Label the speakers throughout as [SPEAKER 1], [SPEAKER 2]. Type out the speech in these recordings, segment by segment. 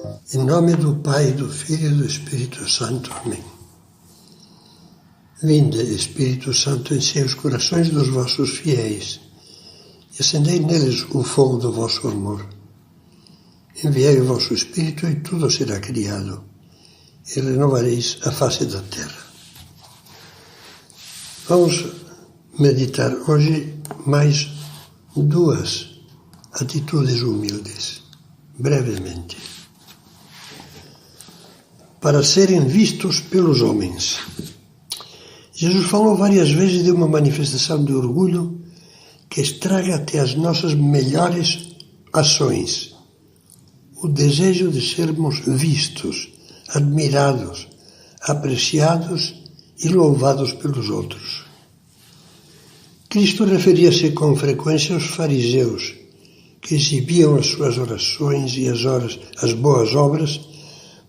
[SPEAKER 1] Em nome do Pai, do Filho e do Espírito Santo. Amém. Vinde, Espírito Santo, enchei os corações dos vossos fiéis e acendei neles o fogo do vosso amor. Enviai o vosso Espírito e tudo será criado, e renovareis a face da terra. Vamos meditar hoje mais duas atitudes humildes, brevemente. Para serem vistos pelos homens. Jesus falou várias vezes de uma manifestação de orgulho que estraga até as nossas melhores ações. O desejo de sermos vistos, admirados, apreciados e louvados pelos outros. Cristo referia-se com frequência aos fariseus, que exibiam as suas orações e as boas obras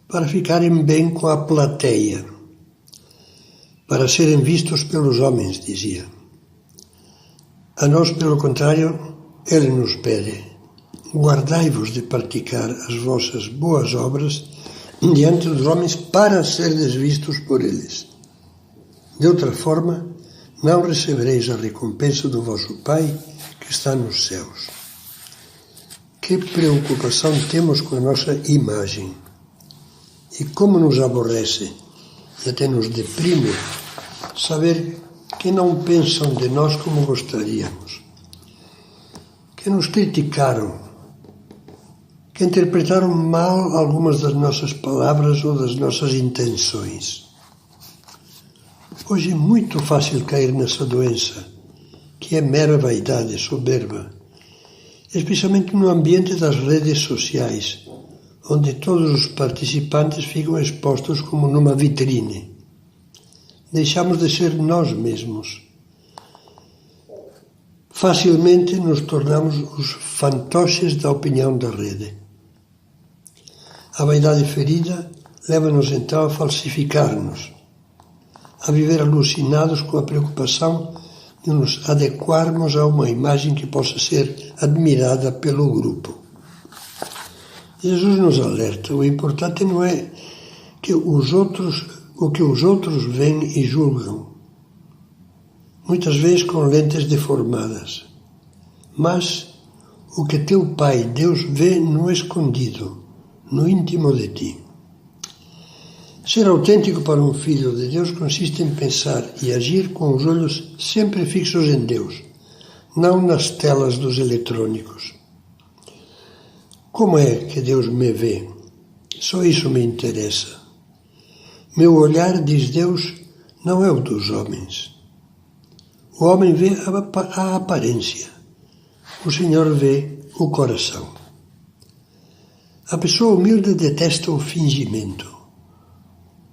[SPEAKER 1] para ficarem bem com a plateia, para serem vistos pelos homens, dizia. A nós, pelo contrário, ele nos pede: guardai-vos de praticar as vossas boas obras diante dos homens para serdes vistos por eles. De outra forma, não recebereis a recompensa do vosso Pai que está nos céus. Que preocupação temos com a nossa imagem! E como nos aborrece e até nos deprime saber que não pensam de nós como gostaríamos, que nos criticaram, que interpretaram mal algumas das nossas palavras ou das nossas intenções. Hoje é muito fácil cair nessa doença, que é mera vaidade, soberba, especialmente no ambiente das redes sociais, onde todos os participantes ficam expostos como numa vitrine. Deixamos de ser nós mesmos. Facilmente nos tornamos os fantoches da opinião da rede. A vaidade ferida leva-nos então a falsificar-nos, a viver alucinados com a preocupação de nos adequarmos a uma imagem que possa ser admirada pelo grupo. Jesus nos alerta: o importante não é o que os outros veem e julgam, muitas vezes com lentes deformadas, mas o que teu Pai, Deus, vê no escondido, no íntimo de ti. Ser autêntico para um filho de Deus consiste em pensar e agir com os olhos sempre fixos em Deus, não nas telas dos eletrônicos. Como é que Deus me vê? Só isso me interessa. Meu olhar, diz Deus, não é o dos homens. O homem vê a aparência. O Senhor vê o coração. A pessoa humilde detesta o fingimento.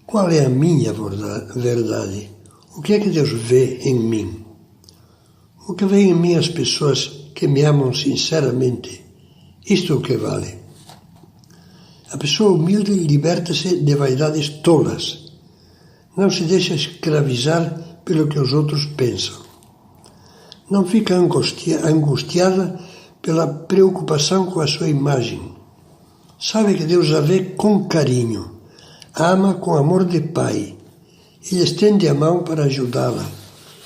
[SPEAKER 1] Qual é a minha verdade? O que é que Deus vê em mim? O que vê em mim as pessoas que me amam sinceramente? Isto é o que vale. A pessoa humilde liberta-se de vaidades tolas. Não se deixa escravizar pelo que os outros pensam. Não fica angustiada pela preocupação com a sua imagem. Sabe que Deus a vê com carinho, a ama com amor de pai e lhe estende a mão para ajudá-la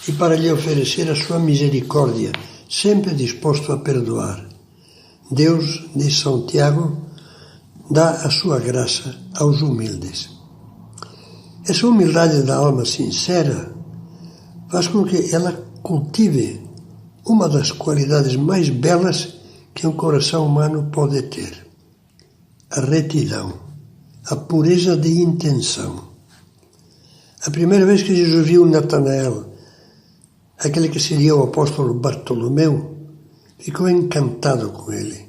[SPEAKER 1] e para lhe oferecer a sua misericórdia, sempre disposto a perdoar. Deus, diz São Tiago, dá a sua graça aos humildes. Essa humildade da alma sincera faz com que ela cultive uma das qualidades mais belas que um coração humano pode ter: a retidão, a pureza de intenção. A primeira vez que Jesus viu Natanael, aquele que seria o apóstolo Bartolomeu, ficou encantado com ele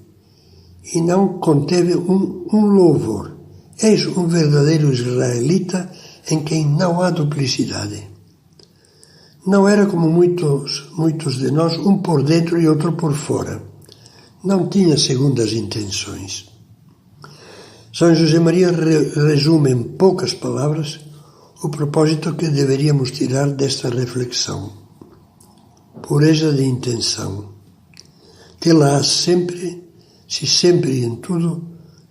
[SPEAKER 1] e não conteve um louvor. És um verdadeiro israelita em quem não há duplicidade. Não era como muitos de nós, um por dentro e outro por fora. Não tinha segundas intenções. São José Maria resume em poucas palavras o propósito que deveríamos tirar desta reflexão. Pureza de intenção. Tê-la sempre, se sempre e em tudo,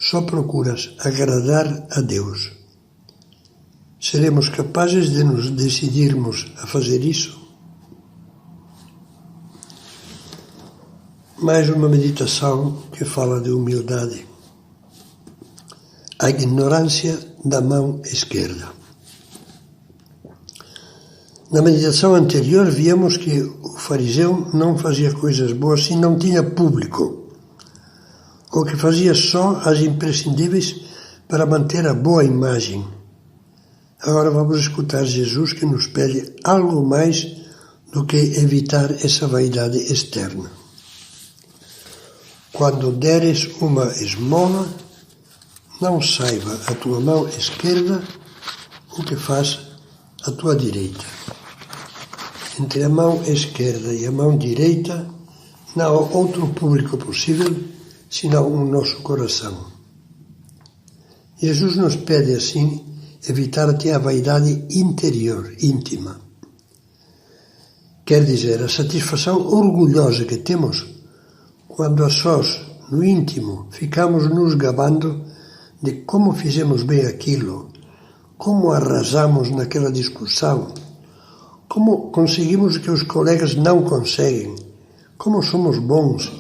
[SPEAKER 1] só procuras agradar a Deus. Seremos capazes de nos decidirmos a fazer isso? Mais uma meditação que fala de humildade. A ignorância da mão esquerda. Na meditação anterior vimos que o fariseu não fazia coisas boas se não tinha público, ou que fazia só as imprescindíveis para manter a boa imagem. Agora vamos escutar Jesus que nos pede algo mais do que evitar essa vaidade externa. Quando deres uma esmola, não saiba a tua mão esquerda o que faz a tua direita. Entre a mão esquerda e a mão direita não há outro público possível senão o nosso coração. Jesus nos pede assim evitar até a vaidade interior, íntima. Quer dizer, a satisfação orgulhosa que temos quando a sós, no íntimo, ficamos nos gabando de como fizemos bem aquilo, como arrasamos naquela discussão, como conseguimos o que os colegas não conseguem, como somos bons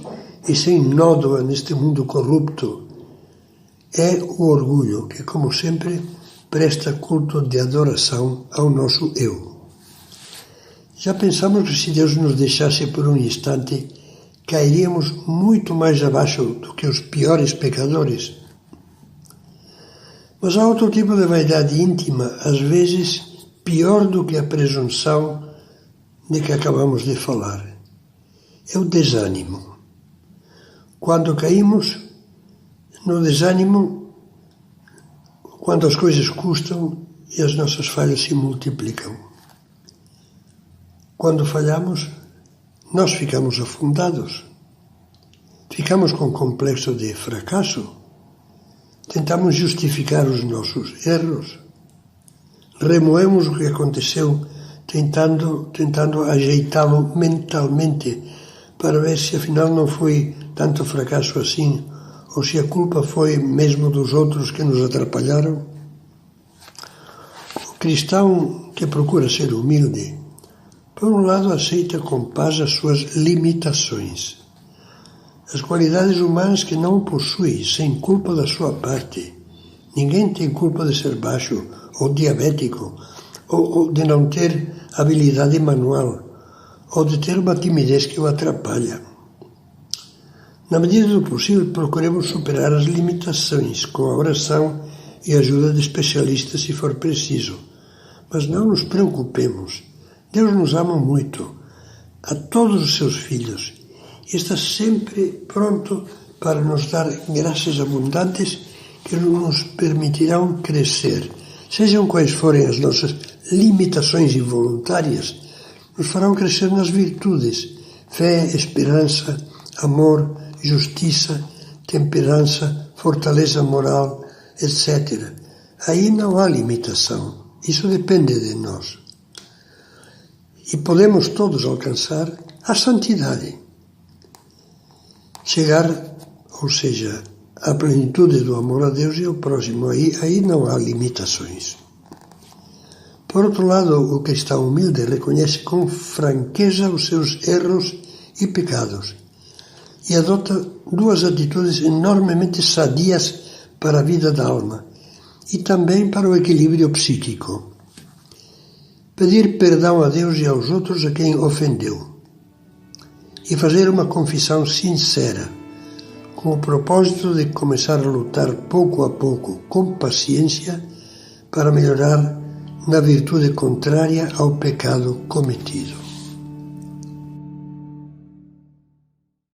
[SPEAKER 1] e sem nódoa neste mundo corrupto. É o orgulho que, como sempre, presta culto de adoração ao nosso eu. Já pensamos que se Deus nos deixasse por um instante, cairíamos muito mais abaixo do que os piores pecadores? Mas há outro tipo de vaidade íntima, às vezes pior do que a presunção de que acabamos de falar. É o desânimo. Quando caímos no desânimo, quando as coisas custam e as nossas falhas se multiplicam. Quando falhamos, nós ficamos afundados. Ficamos com complexo de fracasso. Tentamos justificar os nossos erros. Remoemos o que aconteceu, tentando ajeitá-lo mentalmente para ver se afinal não foi tanto fracasso assim, ou se a culpa foi mesmo dos outros que nos atrapalharam. O cristão que procura ser humilde, por um lado aceita com paz as suas limitações, as qualidades humanas que não possui, sem culpa da sua parte. Ninguém tem culpa de ser baixo, ou diabético, ou de não ter habilidade manual, ou de ter uma timidez que o atrapalha. Na medida do possível, procuremos superar as limitações com a oração e a ajuda de especialistas se for preciso. Mas não nos preocupemos. Deus nos ama muito, a todos os seus filhos, e está sempre pronto para nos dar graças abundantes que nos permitirão crescer. Sejam quais forem as nossas limitações involuntárias, nos farão crescer nas virtudes, fé, esperança, amor, justiça, temperança, fortaleza moral, etc. Aí não há limitação, isso depende de nós. E podemos todos alcançar a santidade. Chegar, ou seja, à plenitude do amor a Deus e ao próximo. Aí não há limitações. Por outro lado, o cristão humilde reconhece com franqueza os seus erros e pecados e adota duas atitudes enormemente sadias para a vida da alma e também para o equilíbrio psíquico. Pedir perdão a Deus e aos outros a quem ofendeu e fazer uma confissão sincera, com o propósito de começar a lutar pouco a pouco, com paciência, para melhorar na virtude contrária ao pecado cometido.